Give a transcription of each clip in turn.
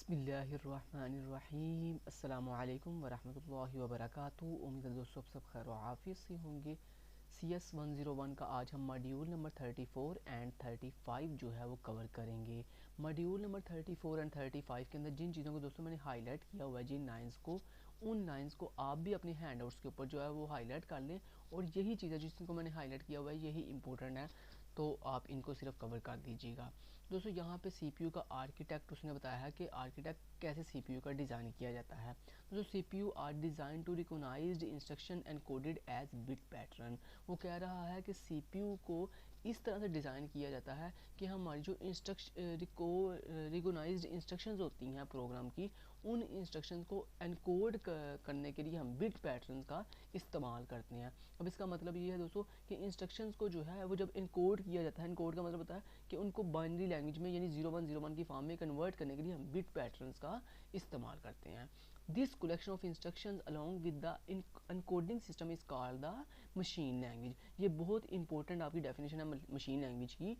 बिस्मिल्लाहिर्रहमानिर्रहीम अस्सलामुअलैकुम वरहमतुल्लाहि वबरकातुहू। उम्मीद है दोस्तों आप सब खैर आफियत से होंगे। CS101 का आज हम मॉड्यूल नंबर 34 एंड 35 जो है वो कवर करेंगे। मॉड्यूल नंबर 34 एंड 35 के अंदर जिन चीज़ों को दोस्तों मैंने हाईलाइट किया हुआ है, जिन लाइंस को, उन लाइंस को आप भी अपने हैंडआउट्स के ऊपर जो है वो हाईलाइट कर लें। और यही चीज़ें जिनको मैंने हाईलाइट किया हुआ है यही इंपॉर्टेंट है, तो आप इनको सिर्फ कवर कर दीजिएगा। दोस्तों यहाँ पे CPU का आर्किटेक्ट उसने बताया है कि आर्किटेक्ट कैसे CPU का डिज़ाइन किया जाता है। तो जो CPU are design to recognised instruction and coded as bit pattern, वो कह रहा है कि CPU को इस तरह से डिज़ाइन किया जाता है कि हमारी जो रिकॉग्नाइज्ड इंस्ट्रक्शंस होती हैं प्रोग्राम की, उन इंस्ट्रक्शंस को एनकोड करने के लिए हम बिट पैटर्न का इस्तेमाल करते हैं। अब इसका मतलब ये है दोस्तों कि इंस्ट्रक्शंस को जो है वो जब इनकोड किया जाता है, इनकोड का मतलब होता है कि उनको बाइनरी लैंग्वेज में यानी 0101 की फॉर्म में कन्वर्ट करने के लिए हम बिट पैटर्न्स का इस्तेमाल करते हैं। This collection of instructions along with the encoding system is called the machine language. ये बहुत इंपॉर्टेंट आपकी डेफिनेशन है मशीन लैंग्वेज की,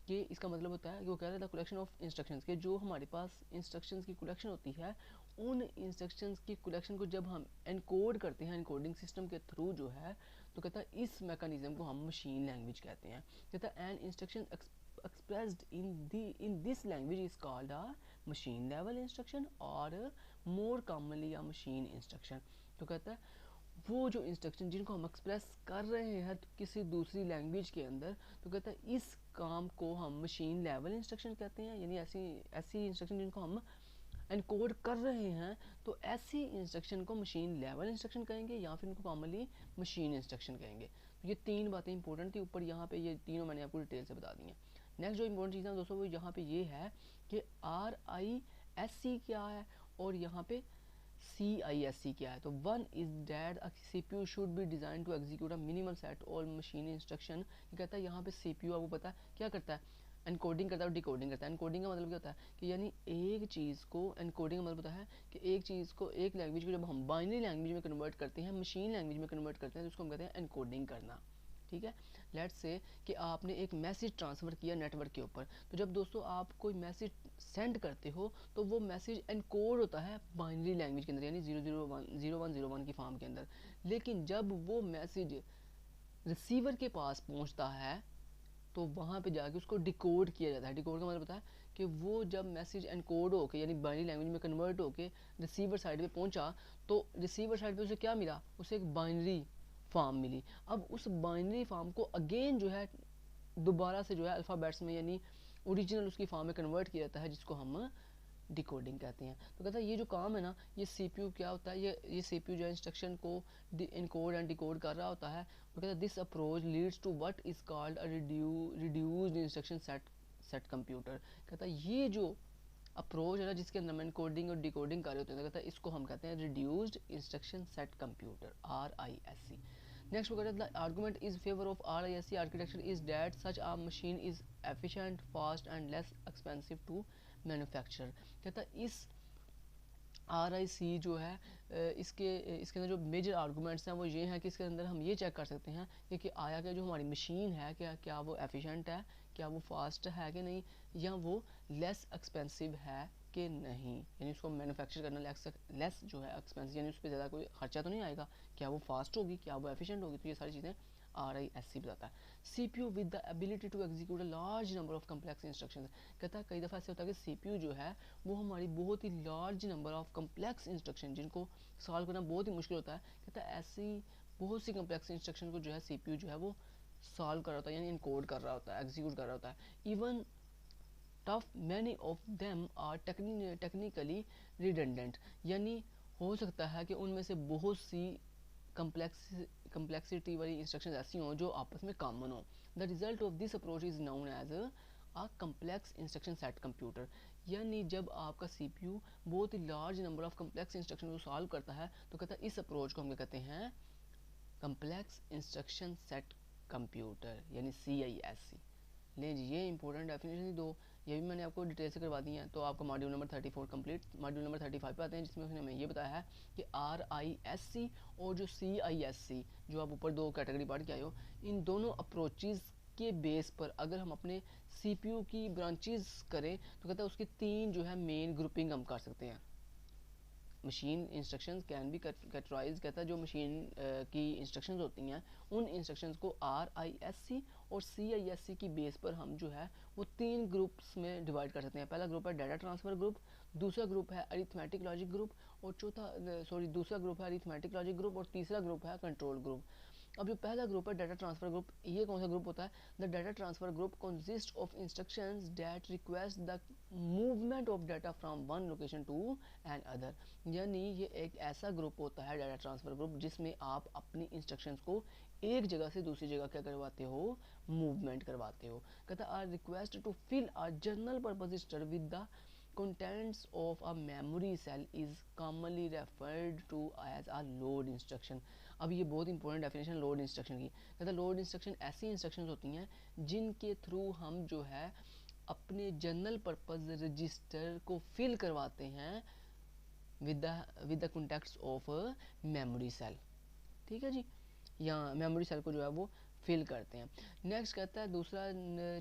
कि इसका मतलब होता है कि वो कह रहा था कलेक्शन ऑफ इंस्ट्रक्शंस के, जो हमारे पास इंस्ट्रक्शंस की कलेक्शन होती है, उन इंस्ट्रक्शंस की कलेक्शन को जब हम एनकोड करते हैं एनकोडिंग सिस्टम के थ्रू जो है, तो कहता है इस मैकेनिज्म को हम मशीन लैंग्वेज कहते हैं। कहता है an instruction expressed in this language is called a machine level instruction और more commonly a machine instruction। तो कहता है वो जो इंस्ट्रक्शन जिनको हम एक्सप्रेस कर रहे हैं किसी दूसरी लैंग्वेज के अंदर, तो कहता है इस काम को हम मशीन लेवल इंस्ट्रक्शन कहते हैं, यानी ऐसी इंस्ट्रक्शन जिनको हम एनकोड कर रहे हैं, तो ऐसी इंस्ट्रक्शन को मशीन लेवल इंस्ट्रक्शन कहेंगे या फिर उनको कॉमनली मशीन इंस्ट्रक्शन कहेंगे। तो ये तीन बातें इंपॉर्टेंट थी, ऊपर यहाँ पे ये तीनों मैंने आपको डिटेल से बता दी हैं। नेक्स्ट जो इंपॉर्टेंट चीज़ है दोस्तों वो यहाँ पे ये है कि RISC क्या है और यहाँ पे CISC क्या है। तो one is that CPU should be design to execute a minimum set और मशीन इंस्ट्रक्शन। कहता है यहाँ पे CPU आपको पता है क्या करता है, एनकोडिंग करता है और डिकोडिंग करता है। एनकोडिंग का मतलब क्या होता है कि यानी एक चीज़ को, एनकोडिंग का मतलब होता है कि एक चीज़ को, एक लैंग्वेज को जब हम बाइनरी लैंग्वेज में कन्वर्ट करते हैं, मशीन लैंग्वेज में कन्वर्ट करते हैं, तो उसको हम कहते हैं एनकोडिंग करना। ठीक है, लेट्स से कि आपने एक मैसेज ट्रांसफ़र किया नेटवर्क के ऊपर, तो जब दोस्तों आप कोई मैसेज सेंड करते हो तो वो मैसेज एनकोड होता है बाइनरी लैंग्वेज के अंदर, यानी 0101 की फॉर्म के अंदर। लेकिन जब वो मैसेज रिसीवर के पास पहुंचता है तो वहाँ पे जाके उसको डिकोड किया जाता है। डिकोड का मतलब होता है कि वो जब मैसेज एनकोड होके यानी बाइनरी लैंग्वेज में कन्वर्ट होके रिसीवर साइड पे पहुंचा, तो रिसीवर साइड पे उसे क्या मिला, उसे एक बाइनरी फॉर्म मिली। अब उस बाइनरी फॉर्म को अगेन जो है दोबारा से जो है अल्फ़ाबेट्स में यानी ओरिजिनल उसकी फॉर्म में कन्वर्ट किया जाता है, जिसको हम डिकोडिंग कहते हैं। तो कहता है ये जो काम है ना, ये CPU क्या होता है, ये CPU जो है इंस्ट्रक्शन को इनकोड एंड डिकोड कर रहा होता है। वो कहता है this approach leads to what is called a reduced instruction set computer. कहता है ये जो अप्रोच है ना जिसके अंदर हम इनकोडिंग और डिकोडिंग कर रहे होते हैं, कहता है इसको हम कहते हैं reduced instruction set computer, RISC। Next वो कहता है the argument is favour of RISC architecture is that such a machine is efficient, fast and less expensive to manufacture. कहता है इस RIC जो है इसके अंदर जो मेजर आर्गूमेंट्स हैं वो ये हैं कि इसके अंदर हम ये चेक कर सकते हैं कि आया क्या जो हमारी मशीन है क्या वो एफिशिएंट है, क्या वो फास्ट है कि नहीं, या वो लेस एक्सपेंसिव है कि नहीं, यानी उसको मैन्युफैक्चर करना लेस जो है एक्सपेंसिव, यानी उस पर ज़्यादा कोई खर्चा तो नहीं आएगा, क्या वो फास्ट होगी, क्या वो एफिशिएंट होगी। तो ये सारी चीज़ें RISC बताता है। CPU with the ability to execute a large number of complex instructions. कहता है कई दफ़ा ऐसे होता है कि CPU जो है वो हमारी बहुत ही large number of complex instruction जिनको सॉल्व करना बहुत ही मुश्किल होता है, कहता है ऐसी बहुत सी कम्प्लेक्स इंस्ट्रक्शन को जो है CPU जो है वो सॉल्व कर रहा होता है, यानी इनकोड कर रहा होता है, एग्जीक्यूट कर रहा होता है। Even though many of them are technically redundant, यानी हो सकता है कि उनमें से बहुत सी कम्प्लेक्सिटी वाली इंस्ट्रक्शंस ऐसी हों जो आपस में कॉमन हो। The result of this approach is known as a complex instruction set computer. यानी जब आपका CPU बहुत ही large number of complex instruction को सॉल्व करता है, तो कहता है इस अप्रोच को हम क्या कहते हैं, कम्प्लेक्स इंस्ट्रक्शन सेट कंप्यूटर, यानी CISC। ले जी ये इंपॉर्टेंट डेफिनेशन दो, ये भी मैंने आपको डिटेल से करवा दी है। तो आपका module number 34 complete. Module number 35 पे आते हैं, जिसमें उसने हमें ये बताया है कि RISC और जो CISC जो आप ऊपर दो कैटेगरी पढ़ के आए हो, इन दोनों अप्रोचेज़ इसके बेस पर अगर हम अपने CPU की ब्रांचेस करें तो कहता है उसकी 3 जो है मेन ग्रुपिंग हम कर सकते हैं। Machine instructions can be categorise, कहता है जो मशीन की इंस्ट्रक्शंस होती हैं उन इंस्ट्रक्शंस को RISC और CISC की बेस पर हम जो है वो 3 ग्रुप्स में डिवाइड कर सकते हैं। पहला ग्रुप है डाटा ट्रांसफ़र ग्रुप, दूसरा ग्रुप है अरिथमेटिक लॉजिक ग्रुप और दूसरा ग्रुप है अरिथमेटिक लॉजिक ग्रुप और तीसरा ग्रुप है कंट्रोल ग्रुप। अब जो पहला ग्रुप है डाटा ट्रांसफर ग्रुप, ये कौन सा ग्रुप होता है? The data transfer group consist of instructions that request the movement of data from one location to another. यानी ये एक ऐसा ग्रुप होता है डाटा ट्रांसफर ग्रुप जिसमें आप अपनी इंस्ट्रक्शंस को एक जगह से दूसरी जगह क्या करवाते हो? मूवमेंट करवाते हो। कहता है are request to fill a general purpose register with the contents of a memory cell is commonly referred to as a load instruction। अब ये बहुत इंपॉर्टेंट डेफिनेशन लोड इंस्ट्रक्शन की। कहता है लोड इंस्ट्रक्शन ऐसी इंस्ट्रक्शंस होती हैं जिनके थ्रू हम जो है अपने जनरल पर्पस रजिस्टर को फिल करवाते हैं with the contacts of memory cell. ठीक है जी, या मेमोरी सेल को जो है वो फिल करते हैं। नेक्स्ट कहता है दूसरा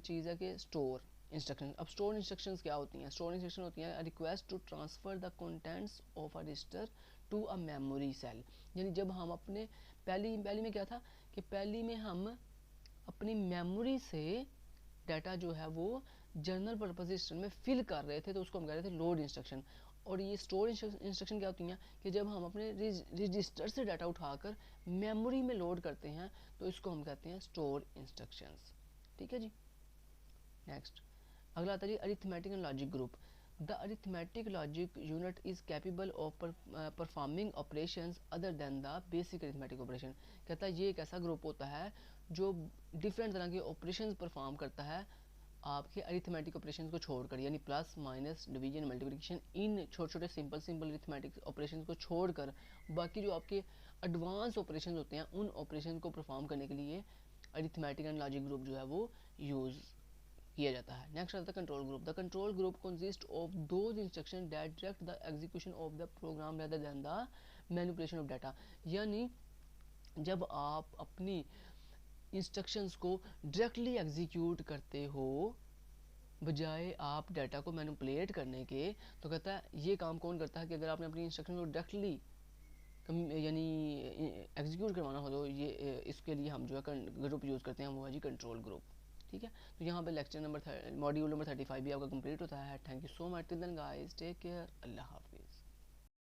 चीज़ है कि स्टोर इंस्ट्रक्शन। अब स्टोर इंस्ट्रक्शंस क्या होती हैं? स्टोर इंस्ट्रक्शन होती हैं request to transfer the contents of a register to a memory cell. यानी जब हम अपने पहली में क्या था कि पहली में हम अपनी मेमोरी से डाटा जो है वो जनरल पर्पस रजिस्टर में फिल कर रहे थे तो उसको हम कह रहे थे लोड इंस्ट्रक्शन। और ये स्टोर इंस्ट्रक्शन क्या होती हैं कि जब हम अपने रजिस्टर से डाटा उठाकर मेमोरी में लोड करते हैं तो इसको हम कहते हैं स्टोर इंस्ट्रक्शंस। ठीक है जी। नेक्स्ट अगला आता है जी arithmetic and logic group. The arithmetic logic unit is capable of performing operations other than the basic arithmetic operation. कहता है ये एक ऐसा ग्रुप होता है जो डिफरेंट तरह के ऑपरेशंस परफॉर्म करता है आपके अरिथमेटिक ऑपरेशंस को छोड़कर, यानी प्लस माइनस डिवीजन मल्टीप्लिकेशन इन छोटे छोटे सिंपल अरिथमेटिक ऑपरेशंस को छोड़कर बाकी जो आपके एडवांस ऑपरेशंस होते हैं उन ऑपरेशन को परफॉर्म करने के लिए अरिथमेटिक एंड लॉजिक ग्रुप जो है वो यूज़ किया जाता है। नेक्स्ट आता है control group. The control group consist of those instruction that direct the execution of the program rather than the manipulation of data. यानी जब आप अपनी इंस्ट्रक्शंस को डायरेक्टली एग्जीक्यूट करते हो बजाय आप डाटा को मैनिपुलेट करने के, तो कहता है ये काम कौन करता है कि अगर आपने अपनी इंस्ट्रक्शन को डायरेक्टली यानी एग्जीक्यूट करवाना हो तो ये इसके लिए हम जो है ग्रुप यूज़ करते हैं वो है जी कंट्रोल ग्रुप। ठीक है, तो यहाँ पे लेक्चर नंबर मॉड्यूल नंबर 35 भी आपका कंप्लीट होता है। Thank you so much, till then guys take care, अल्लाह हाफ़िज़।